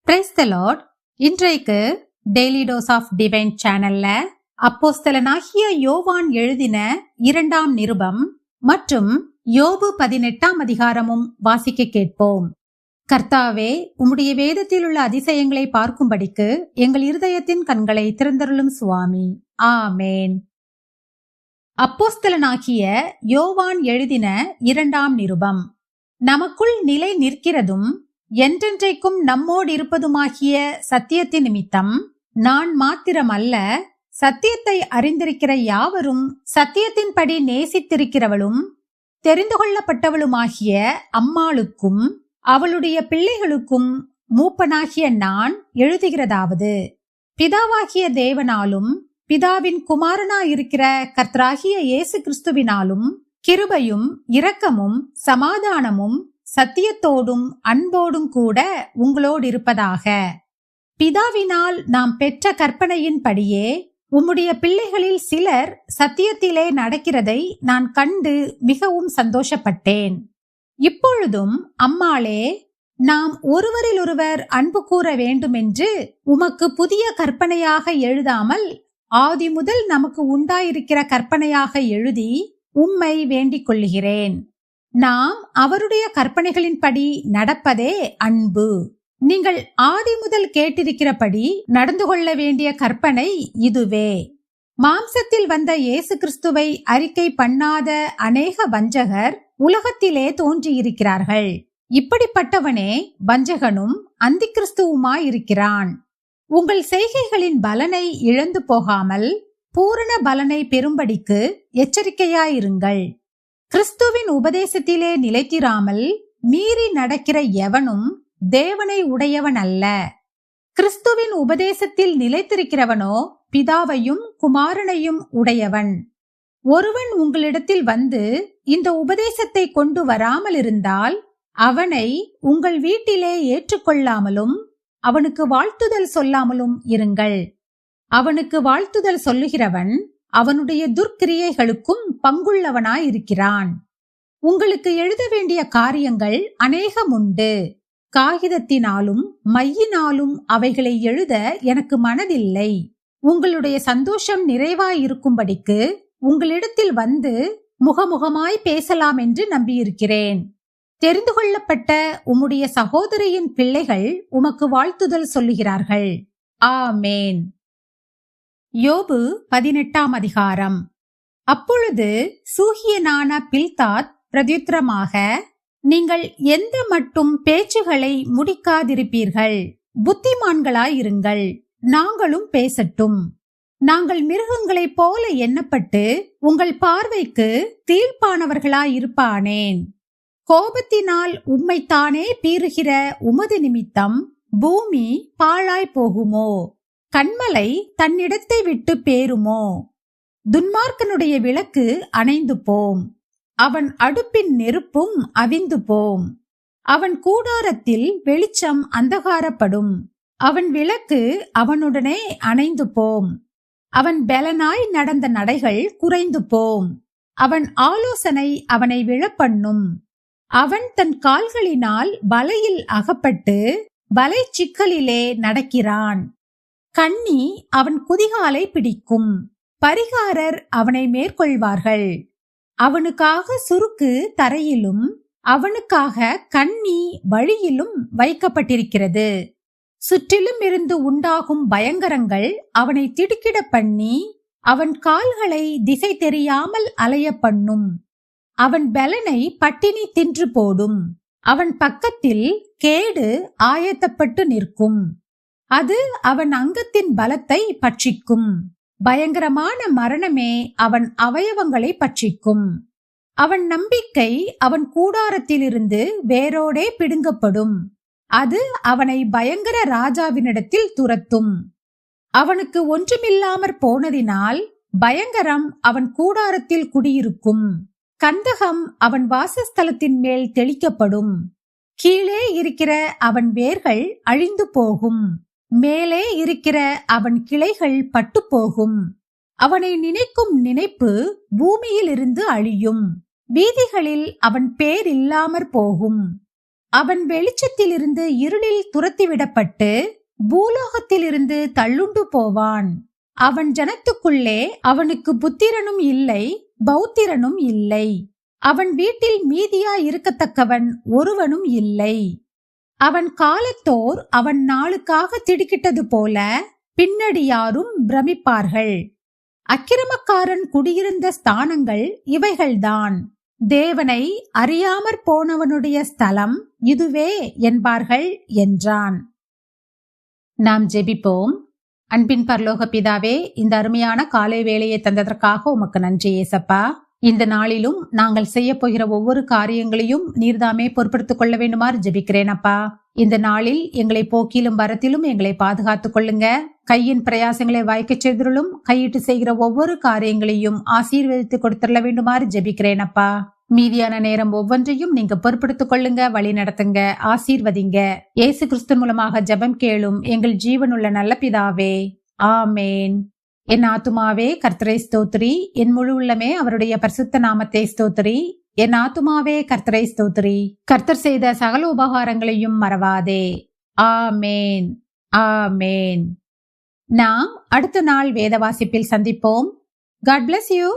Praise the Lord. இன்றைக்கு daily dose of divine சேனல்ல அப்போஸ்தலனாகிய யோவான் எழுதின 2ஆம் நிருபம் மற்றும் யோபு 18ஆம் அதிகாரமும் வாசிக்க கேட்போம். கர்த்தாவே, உம்முடைய வேதத்தில் உள்ள அதிசயங்களை பார்க்கும்படிக்கு எங்கள் இருதயத்தின் கண்களை திறந்தருளும் சுவாமி. ஆமேன். அப்போஸ்தலனாகிய யோவான் எழுதின 2ஆம் நிருபம். நமக்குள் நிலை நிற்கிறதும் என்றென்றைக்கும் நம்மோடு இருப்பதுமாகிய சத்தியத்தின் நிமித்தம் நான் மாத்திரமல்ல, சத்தியத்தை அறிந்திருக்கிற யாவரும் சத்தியத்தின்படி நேசித்திருக்கிறவளும் தெரிந்து கொள்ளப்பட்டவளுமாகிய அம்மாளுக்கும் அவளுடைய பிள்ளைகளுக்கும் மூப்பனாகிய நான் எழுதுகிறதாவது, பிதாவாகிய தேவனாலும் பிதாவின் குமாரனாயிருக்கிற கர்த்தராகிய இயேசு கிறிஸ்துவினாலும் கிருபையும் இரக்கமும் சமாதானமும் சத்தியத்தோடும் அன்போடும் கூட உங்களோடு இருப்பதாக. பிதாவினால் நாம் பெற்ற கற்பனையின்படியே உம்முடைய பிள்ளைகளில் சிலர் சத்தியத்திலே நடக்கிறதை நான் கண்டு மிகவும் சந்தோஷப்பட்டேன். இப்பொழுதும் அம்மாளே, நாம் ஒருவரிலொருவர் அன்பு கூற வேண்டுமென்று உமக்கு புதிய கற்பனையாக எழுதாமல் ஆதி முதல் நமக்கு உண்டாயிருக்கிற கற்பனையாக எழுதி உம்மை வேண்டிக் கொள்ளுகிறேன். நாம் அவருடைய கற்பனைகளின்படி நடப்பதே அன்பு. நீங்கள் ஆதி முதல் கேட்டிருக்கிறபடி நடந்து கொள்ள வேண்டிய கற்பனை இதுவே. மாம்சத்தில் வந்த இயேசு கிறிஸ்துவை அறிக்கை பண்ணாத அநேக வஞ்சகர் உலகத்திலே தோன்றியிருக்கிறார்கள். இப்படிப்பட்டவனே வஞ்சகனும் அந்தி கிறிஸ்துவுமாயிருக்கிறான். உங்கள் செய்கைகளின் பலனை இழந்து போகாமல் பூரண பலனை பெறும்படிக்கு எச்சரிக்கையாயிருங்கள். கிறிஸ்துவின் உபதேசத்திலே நிலைத்திராமல் மீறி நடக்கிற எவனும் தேவனை உடையவன் அல்ல. கிறிஸ்துவின் உபதேசத்தில் நிலைத்திருக்கிறவனோ பிதாவையும் குமாரனையும் உடையவன். ஒருவன் உங்களிடத்தில் வந்து இந்த உபதேசத்தை கொண்டு வராமல் இருந்தால் அவனை உங்கள் வீட்டிலே ஏற்றுக்கொள்ளாமலும் அவனுக்கு வாழ்த்துதல் சொல்லாமலும் இருங்கள். அவனுக்கு வாழ்த்துதல் சொல்லுகிறவன் அவனுடைய துர்க்கிரியைகளுக்கும் பங்குள்ளவனாயிருக்கிறான். உங்களுக்கு எழுத வேண்டிய காரியங்கள் அநேகம் உண்டு. காகிதத்தினாலும் மையினாலும் அவைகளை எழுத எனக்கு மனதில்லை. உங்களுடைய சந்தோஷம் நிறைவாயிருக்கும்படிக்கு உங்களிடத்தில் வந்து முகமுகமாய் பேசலாம் என்று நம்பியிருக்கிறேன். தெரிந்து கொள்ளப்பட்ட உம்முடைய சகோதரியின் பிள்ளைகள் உமக்கு வாழ்த்துதல் சொல்லுகிறார்கள். ஆமேன். யோபு 18ஆம் அதிகாரம். அப்பொழுது சூகியனான பில்தாத் பிரத்யுத்தரமாக, நீங்கள் எந்த மட்டும் பேச்சுகளை முடிக்காதிருப்பீர்கள்? புத்திமான்களாயிருங்கள், நாங்களும் பேசட்டும். நாங்கள் மிருகங்களைப் போல எண்ணப்பட்டு உங்கள் பார்வைக்கு தீர்ப்பானவர்களாயிருப்பானேன். கோபத்தினால் உம்மைத்தானே பீறுகிற உமது நிமித்தம் பூமி பாழாய் போகுமோ? கன்மலை தன்னிடத்தை விட்டு பேருமோ? துன்மார்க்கனுடைய விளக்கு அணைந்து போம், அவன் அடுப்பின் நெருப்பும் அவிந்து போம். அவன் கூடாரத்தில் வெளிச்சம் அந்தகாரப்படும், அவன் விளக்கு அவனுடனே அணைந்து போம். அவன் பெலனாய் நடந்த நடைகள் குறைந்து போம், அவன் ஆலோசனை அவனை விழப்பண்ணும். அவன் தன் கால்களினால் வலையில் அகப்பட்டு வலை சிக்கலிலே நடக்கிறான். கண்ணி அவன் குதிகாலை பிடிக்கும், பரிகாரர் அவனை மேற்கொள்வார்கள். அவனுக்காக சுருக்கு தரையிலும் அவனுக்காக கண்ணி வழியிலும் வைக்கப்பட்டிருக்கிறது. சுற்றிலும் இருந்து உண்டாகும் பயங்கரங்கள் அவனை திடுக்கிட பண்ணி அவன் கால்களை திசை தெரியாமல் அலைய பண்ணும். அவன் பெலனை பட்டினி தின்று போடும், அவன் பக்கத்தில் கேடு ஆயத்தப்பட்டு நிற்கும். அது அவன் அங்கத்தின் பலத்தை பட்சிக்கும், பயங்கரமான மரணமே அவன் அவயவங்களை பட்சிக்கும். அவன் நம்பிக்கை அவன் கூடாரத்திலிருந்து வேரோடே பிடுங்கப்படும், அது அவனை பயங்கர ராஜாவினிடத்தில் துரத்தும். அவனுக்கு ஒன்றுமில்லாமற் போனதினால் பயங்கரம் அவன் கூடாரத்தில் குடியிருக்கும். கந்தகம் அவன் வாசஸ்தலத்தின் மேல் தெளிக்கப்படும். கீழே இருக்கிற அவன் வேர்கள் அழிந்து போகும், மேலே இருக்கிற அவன் கிளைகள் பட்டு போகும். அவனை நினைக்கும் நினைப்பு பூமியில் இருந்து அழியும், வீதிகளில் அவன் பேர் இல்லாமற் போகும். அவன் வெளிச்சத்திலிருந்து இருளில் துரத்திவிடப்பட்டு பூலோகத்திலிருந்து தள்ளுண்டு போவான். அவன் ஜனத்துக்குள்ளே அவனுக்கு புத்திரனும் இல்லை, பௌத்திரனும் இல்லை. அவன் வீட்டில் மீதியா இருக்கத்தக்கவன் ஒருவனும் இல்லை. அவன் காலத்தோர் அவன் நாளுக்காக திடுக்கிட்டது போல பின்னடியாரும் பிரமிப்பார்கள். அக்கிரமக்காரன் குடியிருந்த ஸ்தானங்கள் இவைகள்தான். தேவனை அறியாமற் போனவனுடைய ஸ்தலம் இதுவே என்பார்கள் என்றான். நாம் ஜெபிப்போம். அன்பின் பரலோக பிதாவே, இந்த அருமையான காலை வேளையை தந்ததற்காக உமக்கு நன்றி ஏசப்பா. இந்த நாளிலும் நாங்கள் செய்ய போகிற ஒவ்வொரு காரியங்களையும் நீர்தாமே பொறுப்படுத்திக் கொள்ள வேண்டுமாறு ஜெபிக்கிறேன் அப்பா. இந்த நாளில் எங்களை போக்கிலும் வரத்திலும் எங்களை பாதுகாத்துக் கொள்ளுங்க. கையின் பிரயாசங்களை வாய்க்கச் செய்தருளும். கையிட்டு செய்கிற ஒவ்வொரு காரியங்களையும் ஆசீர்வதித்து கொடுத்துள்ள வேண்டுமாறு ஜெபிக்கிறேன் அப்பா. மீதியான நேரம் ஒவ்வொன்றையும் நீங்க பொறுப்படுத்திக் கொள்ளுங்க, வழி நடத்துங்க, ஆசீர்வதிங்க. இயேசு கிறிஸ்து மூலமாக ஜெபம் கேளும் எங்கள் ஜீவனுள்ள நல்ல பிதாவே, ஆமேன். என் ஆத்துமாவே கர்த்தரை ஸ்தோத்திரி, என் முழு உள்ளமே அவருடைய பரிசுத்த நாமத்தை ஸ்தோத்திரி. என் ஆத்துமாவே கர்த்தரை ஸ்தோத்திரி, கர்த்தர் செய்த சகல உபகாரங்களையும் மறவாதே. ஆமேன், ஆமேன். நாம் அடுத்த நாள் வேத வாசிப்பில் சந்திப்போம். God bless you.